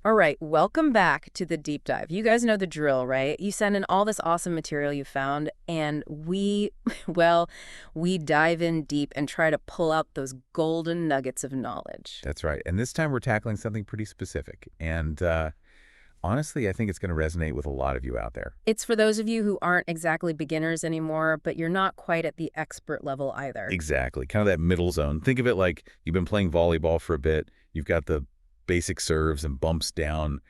All right, welcome back to the deep dive. You guys know the drill, right? You send in all this awesome material you found, and we, well, we dive in deep and try to pull out those golden nuggets of knowledge. That's right. And this time we're tackling something pretty specific. And honestly, I think it's going to resonate with a lot of you out there. It's for those of you who aren't exactly beginners anymore, but you're not quite at the expert level either. Exactly. Kind of that middle zone. Think of it like you've been playing volleyball for a bit. You've got the basic serves and bumps down,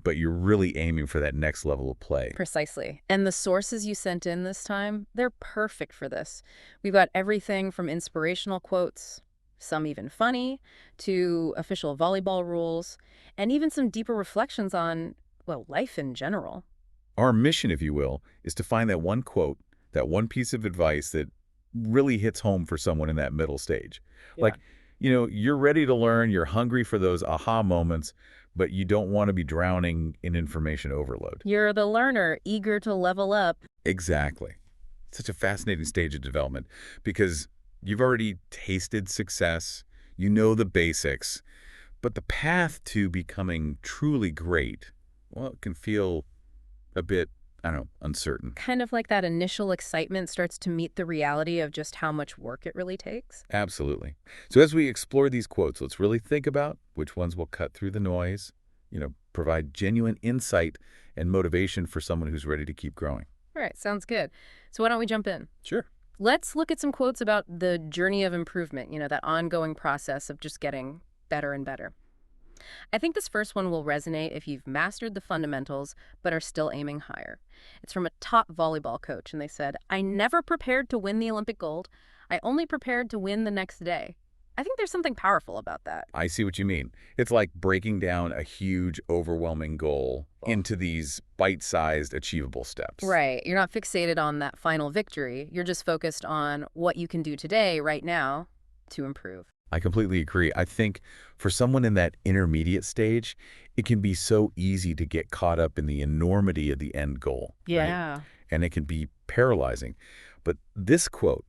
but you're really aiming for that next level of play. Precisely. And the sources you sent in this time, they're perfect for this. We've got everything from inspirational quotes, some even funny, to official volleyball rules, and even some deeper reflections on, well, life in general. Our mission, if you will, is to find that one quote, that one piece of advice that really hits home for someone in that middle stage. Yeah. Like, you're ready to learn, you're hungry for those aha moments, but you don't want to be drowning in information overload. You're the learner, eager to level up. Exactly. Such a fascinating stage of development because you've already tasted success, you know the basics, but the path to becoming truly great, well, it can feel a bit, I don't know, uncertain. Kind of like that initial excitement starts to meet the reality of just how much work it really takes. Absolutely. So as we explore these quotes, let's really think about which ones will cut through the noise, provide genuine insight and motivation for someone who's ready to keep growing. All right, sounds good. So why don't we jump in? Sure. Let's look at some quotes about the journey of improvement, that ongoing process of just getting better and better. I think this first one will resonate if you've mastered the fundamentals but are still aiming higher. It's from a top volleyball coach, and they said, "I never prepared to win the Olympic gold. I only prepared to win the next day." I think there's something powerful about that. I see what you mean. It's like breaking down a huge, overwhelming goal into these bite-sized, achievable steps. Right. You're not fixated on that final victory. You're just focused on what you can do today, right now, to improve. I completely agree. I think for someone in that intermediate stage, it can be so easy to get caught up in the enormity of the end goal. Right? Yeah. And it can be paralyzing. But this quote,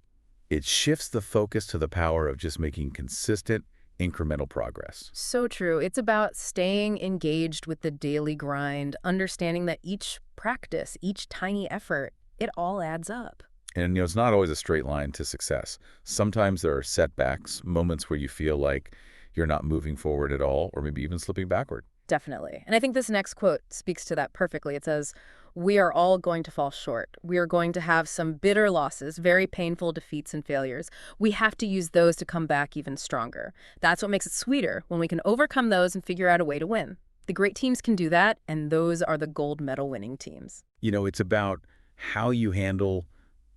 it shifts the focus to the power of just making consistent, incremental progress. So true. It's about staying engaged with the daily grind, understanding that each practice, each tiny effort, it all adds up. And, it's not always a straight line to success. Sometimes there are setbacks, moments where you feel like you're not moving forward at all, or maybe even slipping backward. Definitely. And I think this next quote speaks to that perfectly. It says, "We are all going to fall short. We are going to have some bitter losses, very painful defeats and failures. We have to use those to come back even stronger. That's what makes it sweeter, when we can overcome those and figure out a way to win. The great teams can do that, and those are the gold medal winning teams." It's about how you handle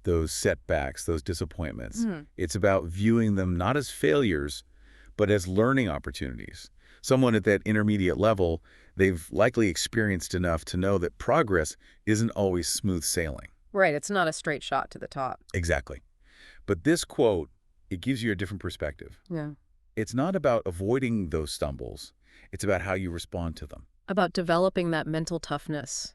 those setbacks, those disappointments. It's about viewing them not as failures, but as learning opportunities. Someone at that intermediate level, they've likely experienced enough to know that progress isn't always smooth sailing. Right. It's not a straight shot to the top. Exactly. But this quote, it gives you a different perspective. Yeah. It's not about avoiding those stumbles. It's about how you respond to them. About developing that mental toughness,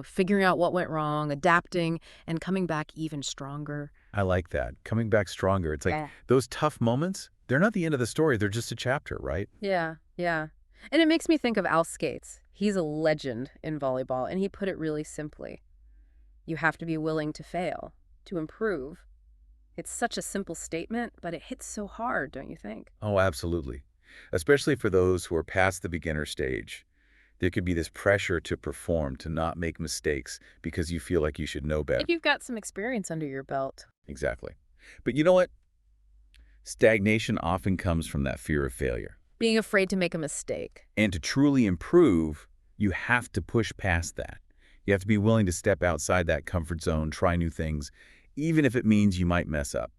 figuring out what went wrong, adapting, and coming back even stronger. I like that. Coming back stronger. It's like Yeah. those tough moments, they're not the end of the story. They're just a chapter, right? Yeah, yeah. And it makes me think of Al Skates. He's a legend in volleyball, and he put it really simply. You have to be willing to fail, to improve. It's such a simple statement, but it hits so hard, don't you think? Oh, absolutely. Especially for those who are past the beginner stage. There could be this pressure to perform, to not make mistakes because you feel like you should know better. If you've got some experience under your belt. Exactly. But you know what? Stagnation often comes from that fear of failure. Being afraid to make a mistake. And to truly improve, you have to push past that. You have to be willing to step outside that comfort zone, try new things, even if it means you might mess up.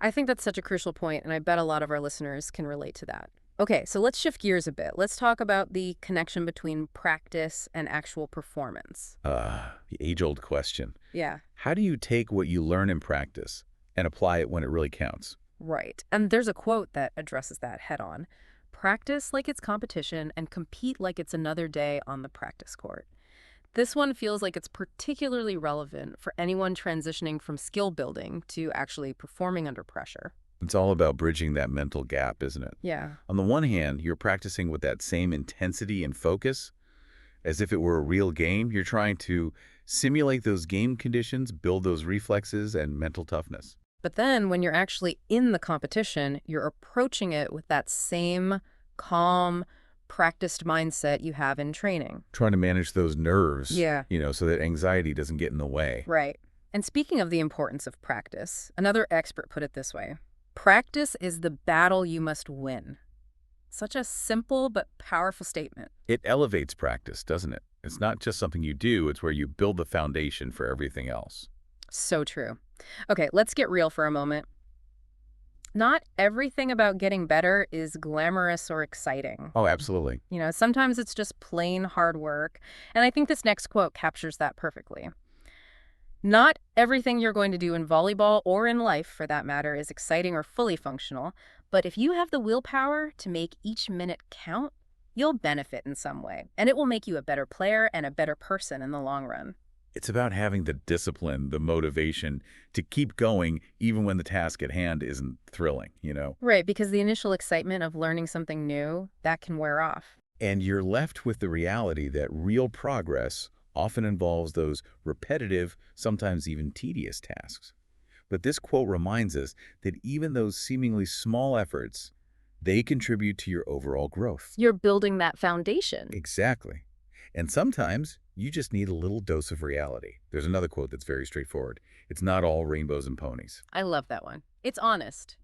I think that's such a crucial point, and I bet a lot of our listeners can relate to that. Okay, so let's shift gears a bit. Let's talk about the connection between practice and actual performance. The age-old question. Yeah. How do you take what you learn in practice and apply it when it really counts? Right. And there's a quote that addresses that head on. "Practice like it's competition and compete like it's another day on the practice court." This one feels like it's particularly relevant for anyone transitioning from skill building to actually performing under pressure. It's all about bridging that mental gap, isn't it? Yeah. On the one hand, you're practicing with that same intensity and focus as if it were a real game. You're trying to simulate those game conditions, build those reflexes and mental toughness. But then when you're actually in the competition, you're approaching it with that same calm, practiced mindset you have in training. Trying to manage those nerves, Yeah. so that anxiety doesn't get in the way. Right. And speaking of the importance of practice, another expert put it this way: practice is the battle you must win. Such a simple but powerful statement. It elevates practice, doesn't it? It's not just something you do, it's where you build the foundation for everything else. So true. Okay, let's get real for a moment. Not everything about getting better is glamorous or exciting. Oh, absolutely. Sometimes it's just plain hard work. And I think this next quote captures that perfectly. Not everything you're going to do in volleyball or in life, for that matter, is exciting or fully functional. But if you have the willpower to make each minute count, you'll benefit in some way. And it will make you a better player and a better person in the long run. It's about having the discipline, the motivation to keep going even when the task at hand isn't thrilling. Right, because the initial excitement of learning something new, that can wear off. And you're left with the reality that real progress often involves those repetitive, sometimes even tedious tasks. But this quote reminds us that even those seemingly small efforts, they contribute to your overall growth. You're building that foundation. Exactly. And sometimes you just need a little dose of reality. There's another quote that's very straightforward. It's not all rainbows and ponies. I love that one. It's honest.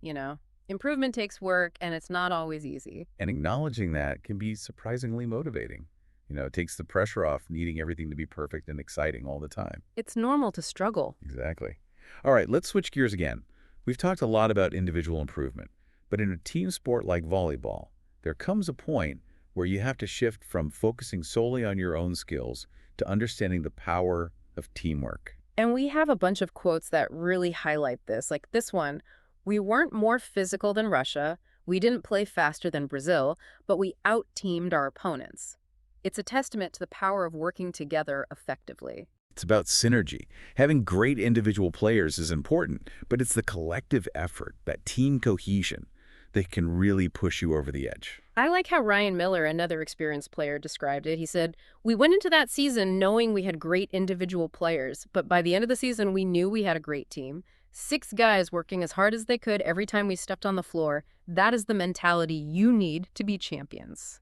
Improvement takes work, and it's not always easy. And acknowledging that can be surprisingly motivating. It takes the pressure off needing everything to be perfect and exciting all the time. It's normal to struggle. Exactly. All right, let's switch gears again. We've talked a lot about individual improvement, but in a team sport like volleyball, there comes a point where you have to shift from focusing solely on your own skills to understanding the power of teamwork. And we have a bunch of quotes that really highlight this, like this one: "We weren't more physical than Russia, we didn't play faster than Brazil, but we out-teamed our opponents." It's a testament to the power of working together effectively. It's about synergy. Having great individual players is important, but it's the collective effort, that team cohesion, that can really push you over the edge. I like how Ryan Miller, another experienced player, described it. He said, "We went into that season knowing we had great individual players, but by the end of the season, we knew we had a great team. 6 guys working as hard as they could every time we stepped on the floor. That is the mentality you need to be champions."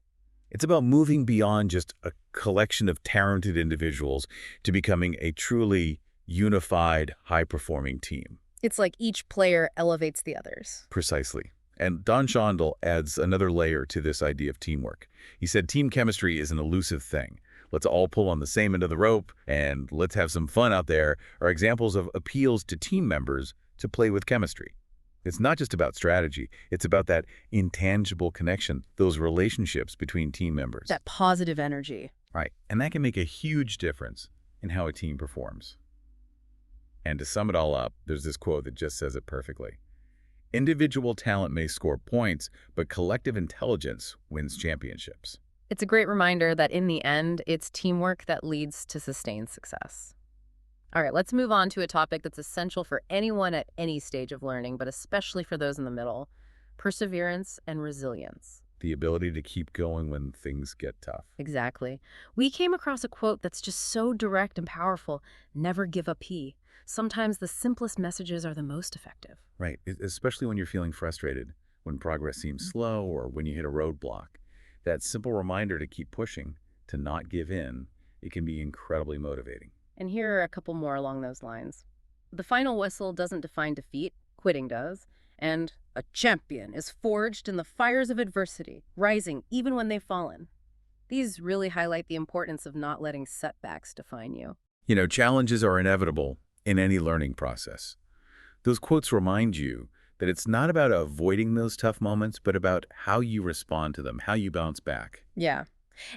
It's about moving beyond just a collection of talented individuals to becoming a truly unified, high-performing team. It's like each player elevates the others. Precisely. And Don Shondell adds another layer to this idea of teamwork. He said team chemistry is an elusive thing. Let's all pull on the same end of the rope and let's have some fun out there are examples of appeals to team members to play with chemistry. It's not just about strategy. It's about that intangible connection, those relationships between team members. That positive energy. Right. And that can make a huge difference in how a team performs. And to sum it all up, there's this quote that just says it perfectly. Individual talent may score points, but collective intelligence wins championships. It's a great reminder that in the end, it's teamwork that leads to sustained success. All right, let's move on to a topic that's essential for anyone at any stage of learning, but especially for those in the middle: perseverance and resilience. The ability to keep going when things get tough. Exactly. We came across a quote that's just so direct and powerful: "Never give up. Sometimes the simplest messages are the most effective." Right, especially when you're feeling frustrated, when progress seems slow, or when you hit a roadblock. That simple reminder to keep pushing, to not give in, it can be incredibly motivating. And here are a couple more along those lines. "The final whistle doesn't define defeat, quitting does. And a champion is forged in the fires of adversity, rising even when they've fallen." These really highlight the importance of not letting setbacks define you. Challenges are inevitable in any learning process. Those quotes remind you that it's not about avoiding those tough moments, but about how you respond to them, how you bounce back. Yeah.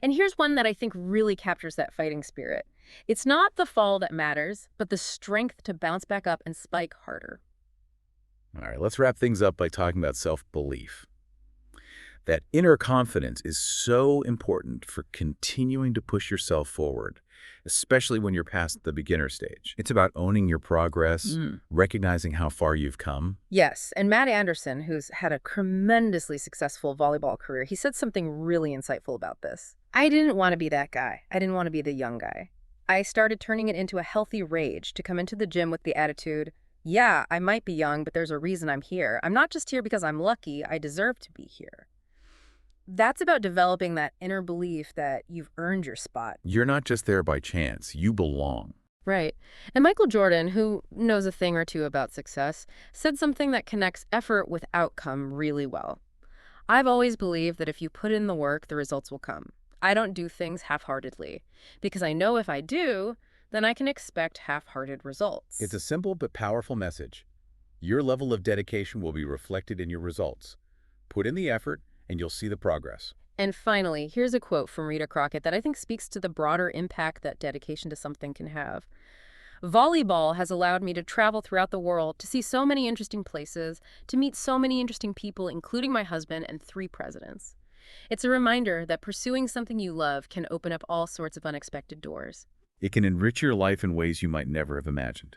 And here's one that I think really captures that fighting spirit. "It's not the fall that matters, but the strength to bounce back up and spike harder." All right, let's wrap things up by talking about self-belief. That inner confidence is so important for continuing to push yourself forward, especially when you're past the beginner stage. It's about owning your progress, recognizing how far you've come. Yes, and Matt Anderson, who's had a tremendously successful volleyball career, he said something really insightful about this. I didn't want to be that guy. I didn't want to be the young guy. I started turning it into a healthy rage to come into the gym with the attitude, yeah, I might be young, but there's a reason I'm here. I'm not just here because I'm lucky. I deserve to be here. That's about developing that inner belief that you've earned your spot. You're not just there by chance. You belong. Right. And Michael Jordan, who knows a thing or two about success, said something that connects effort with outcome really well. I've always believed that if you put in the work, the results will come. I don't do things half-heartedly, because I know if I do, then I can expect half-hearted results. It's a simple but powerful message. Your level of dedication will be reflected in your results. Put in the effort, and you'll see the progress. And finally, here's a quote from Rita Crockett that I think speaks to the broader impact that dedication to something can have. Volleyball has allowed me to travel throughout the world, to see so many interesting places, to meet so many interesting people, including my husband and 3 presidents. It's a reminder that pursuing something you love can open up all sorts of unexpected doors. It can enrich your life in ways you might never have imagined.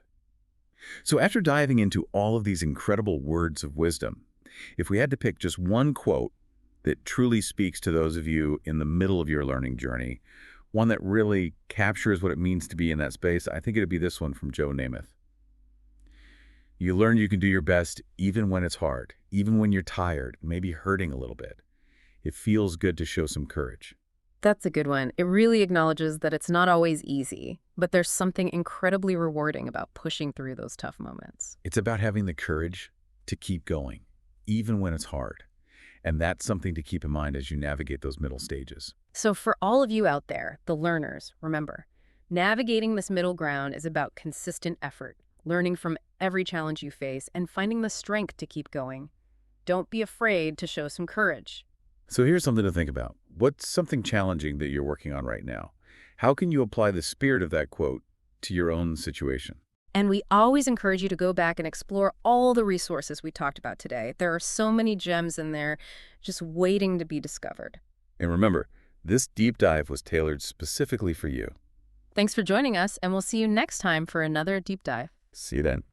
So after diving into all of these incredible words of wisdom, if we had to pick just one quote that truly speaks to those of you in the middle of your learning journey, one that really captures what it means to be in that space, I think it'd be this one from Joe Namath. You learn you can do your best even when it's hard, even when you're tired, maybe hurting a little bit. It feels good to show some courage. That's a good one. It really acknowledges that it's not always easy, but there's something incredibly rewarding about pushing through those tough moments. It's about having the courage to keep going, even when it's hard. And that's something to keep in mind as you navigate those middle stages. So for all of you out there, the learners, remember, navigating this middle ground is about consistent effort, learning from every challenge you face, and finding the strength to keep going. Don't be afraid to show some courage. So here's something to think about. What's something challenging that you're working on right now? How can you apply the spirit of that quote to your own situation? And we always encourage you to go back and explore all the resources we talked about today. There are so many gems in there just waiting to be discovered. And remember, this deep dive was tailored specifically for you. Thanks for joining us, and we'll see you next time for another deep dive. See you then.